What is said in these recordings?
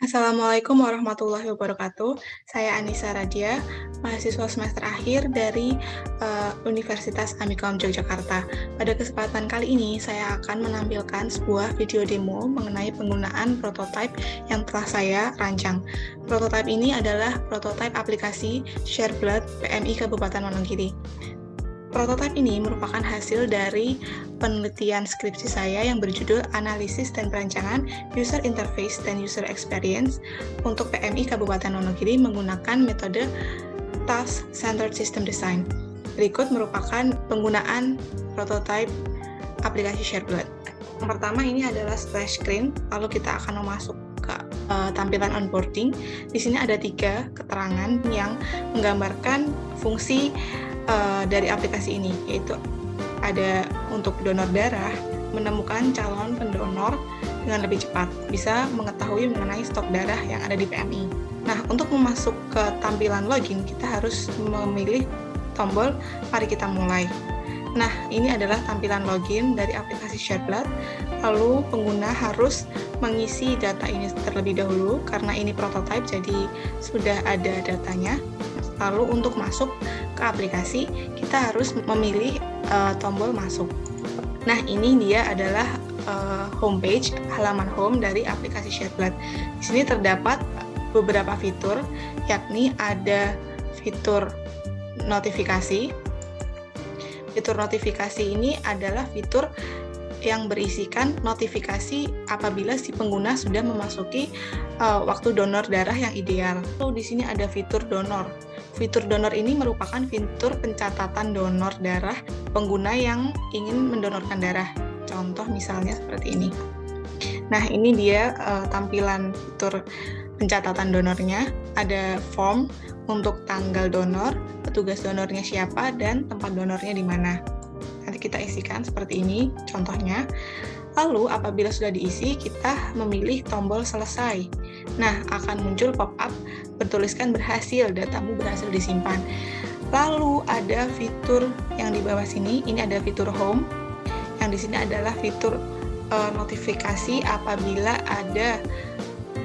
Assalamualaikum warahmatullahi wabarakatuh. Saya Anissa Radia, mahasiswa semester akhir dari Universitas Amikom Yogyakarta. Pada kesempatan kali ini, saya akan menampilkan sebuah video demo mengenai penggunaan prototipe yang telah saya rancang. Prototipe ini adalah prototipe aplikasi ShareBlood PMI Kabupaten Wonogiri. Prototipe ini merupakan hasil dari penelitian skripsi saya yang berjudul Analisis dan Perancangan User Interface dan User Experience untuk PMI Kabupaten Wonogiri menggunakan metode Task-Centered System Design. Berikut merupakan penggunaan prototipe aplikasi ShareBlood. Yang pertama ini adalah splash screen, lalu kita akan masuk ke tampilan onboarding. Di sini ada 3 keterangan yang menggambarkan fungsi dari aplikasi ini, yaitu ada untuk donor darah, menemukan calon pendonor dengan lebih cepat, bisa mengetahui mengenai stok darah yang ada di PMI. Nah, untuk masuk ke tampilan login, kita harus memilih tombol "Mari kita mulai". Nah, ini adalah tampilan login dari aplikasi ShareBlood. Lalu pengguna harus mengisi data ini terlebih dahulu, karena ini prototipe, jadi sudah ada datanya. Lalu untuk masuk ke aplikasi, kita harus memilih tombol masuk. Nah, ini dia adalah homepage, halaman home dari aplikasi ShareBlood. Di sini terdapat beberapa fitur, yakni ada fitur notifikasi. Fitur notifikasi ini adalah fitur yang berisikan notifikasi apabila si pengguna sudah memasuki waktu donor darah yang ideal. Lalu di sini ada fitur donor. Fitur donor ini merupakan fitur pencatatan donor darah pengguna yang ingin mendonorkan darah. Contoh misalnya seperti ini. Nah, ini dia tampilan fitur pencatatan donornya. Ada form untuk tanggal donor, petugas donornya siapa, dan tempat donornya di mana. Nanti kita isikan seperti ini contohnya. Lalu apabila sudah diisi, kita memilih tombol selesai. Nah, akan muncul pop-up bertuliskan berhasil, datamu berhasil disimpan. Lalu ada fitur yang di bawah sini, ini ada fitur home. Yang di sini adalah fitur notifikasi apabila ada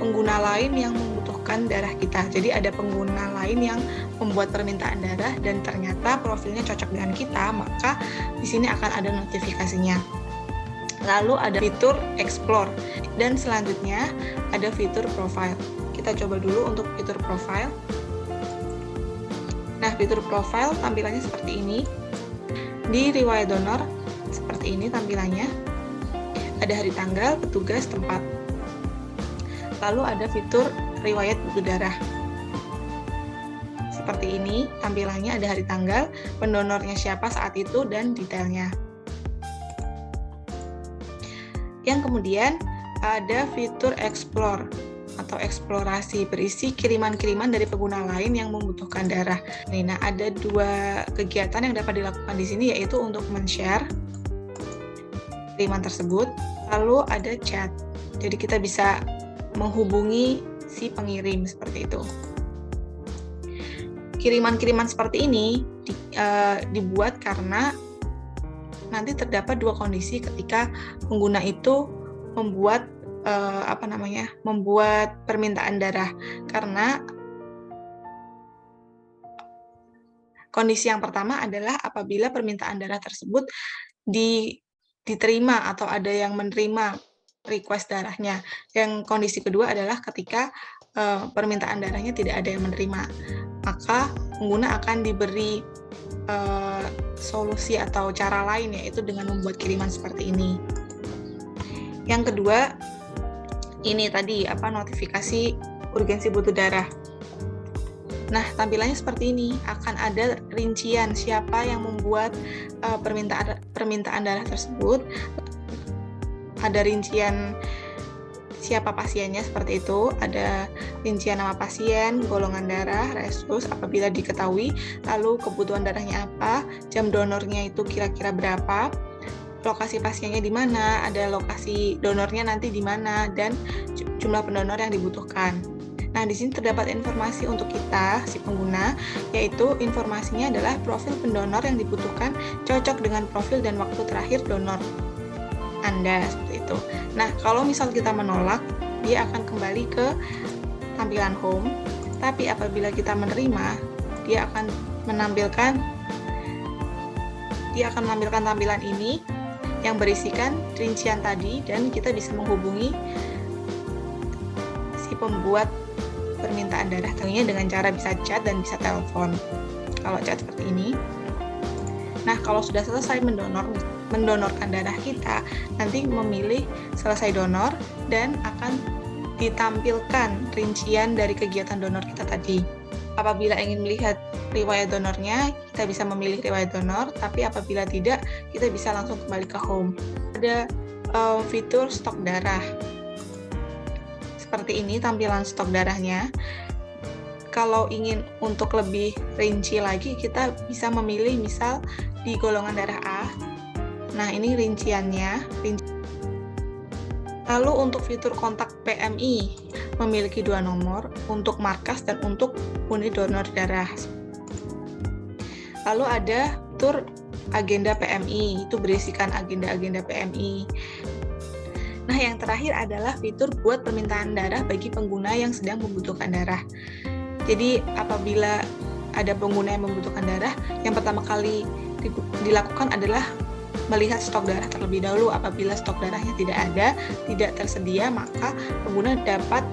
pengguna lain yang membutuhkan darah kita. Jadi ada pengguna lain yang membuat permintaan darah dan ternyata profilnya cocok dengan kita, maka di sini akan ada notifikasinya. Lalu ada fitur explore dan selanjutnya ada fitur profile. Kita coba dulu untuk fitur profile. Nah, fitur profile tampilannya seperti ini. Di riwayat donor seperti ini tampilannya. Ada hari tanggal, petugas, tempat. Lalu ada fitur riwayat buku darah. Seperti ini tampilannya, ada hari tanggal, pendonornya siapa saat itu, dan detailnya. Yang kemudian ada fitur explore atau eksplorasi, berisi kiriman-kiriman dari pengguna lain yang membutuhkan darah. Nah, ada 2 kegiatan yang dapat dilakukan di sini, yaitu untuk men-share kiriman tersebut, lalu ada chat. Jadi kita bisa menghubungi si pengirim seperti itu. Kiriman-kiriman seperti ini dibuat karena nanti terdapat 2 kondisi ketika pengguna itu membuat membuat permintaan darah. Karena kondisi yang pertama adalah apabila permintaan darah tersebut diterima atau ada yang menerima request darahnya. Yang kondisi kedua adalah ketika permintaan darahnya tidak ada yang menerima, maka pengguna akan diberi solusi atau cara lain, yaitu dengan membuat kiriman seperti ini. Yang kedua, ini tadi notifikasi urgensi butuh darah. Nah, tampilannya seperti ini, akan ada rincian siapa yang membuat permintaan darah tersebut. Ada rincian siapa pasiennya seperti itu, ada rincian nama pasien, golongan darah, resus apabila diketahui, lalu kebutuhan darahnya apa, jam donornya itu kira-kira berapa, lokasi pasiennya di mana, ada lokasi donornya nanti di mana, dan jumlah pendonor yang dibutuhkan. Nah, di sini terdapat informasi untuk kita, si pengguna, yaitu informasinya adalah profil pendonor yang dibutuhkan cocok dengan profil dan waktu terakhir donor Anda, seperti itu. Nah, kalau misal kita menolak, dia akan kembali ke tampilan home, tapi apabila kita menerima, dia akan menampilkan tampilan ini yang berisikan rincian tadi, dan kita bisa menghubungi si pembuat permintaan darah tentunya dengan cara bisa chat dan bisa telepon. Kalau chat seperti ini. Nah, kalau sudah selesai mendonorkan darah kita, nanti memilih selesai donor dan akan ditampilkan rincian dari kegiatan donor kita tadi. Apabila ingin melihat riwayat donornya, kita bisa memilih riwayat donor, tapi apabila tidak, kita bisa langsung kembali ke home. Ada fitur stok darah. Seperti ini tampilan stok darahnya. Kalau ingin untuk lebih rinci lagi, kita bisa memilih misal di golongan darah A. Nah, ini rinciannya. Lalu untuk fitur kontak PMI, memiliki 2 nomor, untuk markas dan untuk unit donor darah. Lalu ada fitur agenda PMI, itu berisikan agenda-agenda PMI. Nah, yang terakhir adalah fitur buat permintaan darah bagi pengguna yang sedang membutuhkan darah. Jadi, apabila ada pengguna yang membutuhkan darah, yang pertama kali dilakukan adalah melihat stok darah terlebih dahulu. Apabila stok darahnya tidak tersedia, maka pengguna dapat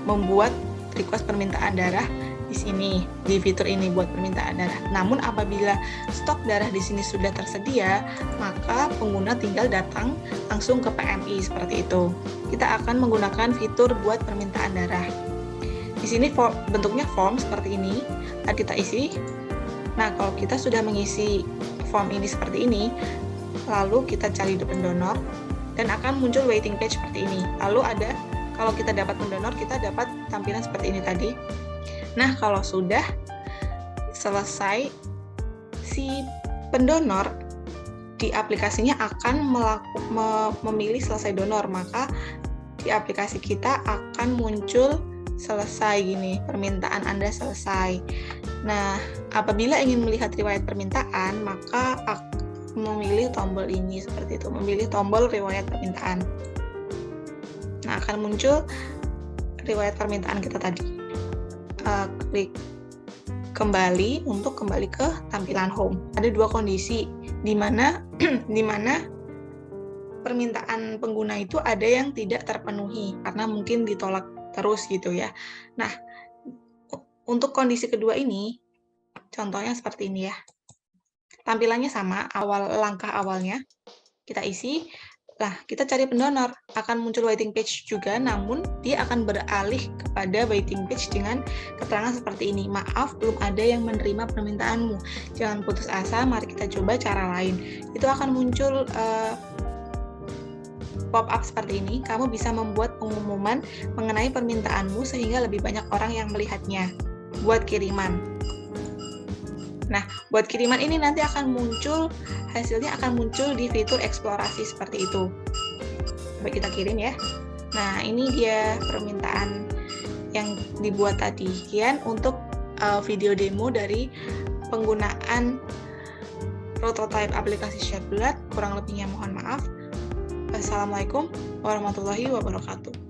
membuat request permintaan darah di sini, di fitur ini buat permintaan darah. Namun apabila stok darah di sini sudah tersedia, maka pengguna tinggal datang langsung ke PMI seperti itu. Kita akan menggunakan fitur buat permintaan darah. Di sini bentuknya form seperti ini, akan kita isi. Nah, kalau kita sudah mengisi form ini seperti ini, lalu kita cari pendonor, dan akan muncul waiting page seperti ini. Lalu kalau kita dapat pendonor, kita dapat tampilan seperti ini tadi. Nah, kalau sudah selesai, si pendonor di aplikasinya akan memilih selesai donor, maka di aplikasi kita akan muncul selesai gini, permintaan Anda selesai. Nah, apabila ingin melihat riwayat permintaan, maka memilih tombol ini seperti itu, memilih tombol riwayat permintaan. Nah, akan muncul riwayat permintaan kita tadi. Klik kembali untuk kembali ke tampilan home. Ada 2 kondisi di mana permintaan pengguna itu ada yang tidak terpenuhi karena mungkin ditolak terus gitu ya. Nah, untuk kondisi kedua ini, contohnya seperti ini ya. Tampilannya sama, langkah awalnya kita isi. Nah, kita cari pendonor, akan muncul waiting page juga, namun dia akan beralih kepada waiting page dengan keterangan seperti ini. Maaf, belum ada yang menerima permintaanmu. Jangan putus asa, mari kita coba cara lain. Itu akan muncul pop-up seperti ini. Kamu bisa membuat pengumuman mengenai permintaanmu sehingga lebih banyak orang yang melihatnya. Buat kiriman. Nah, buat kiriman ini nanti hasilnya akan muncul di fitur eksplorasi seperti itu. Coba kita kirim ya. Nah, ini dia permintaan yang dibuat tadi. Sekian untuk video demo dari penggunaan prototype aplikasi Chatbot. Kurang lebihnya mohon maaf. Wassalamualaikum warahmatullahi wabarakatuh.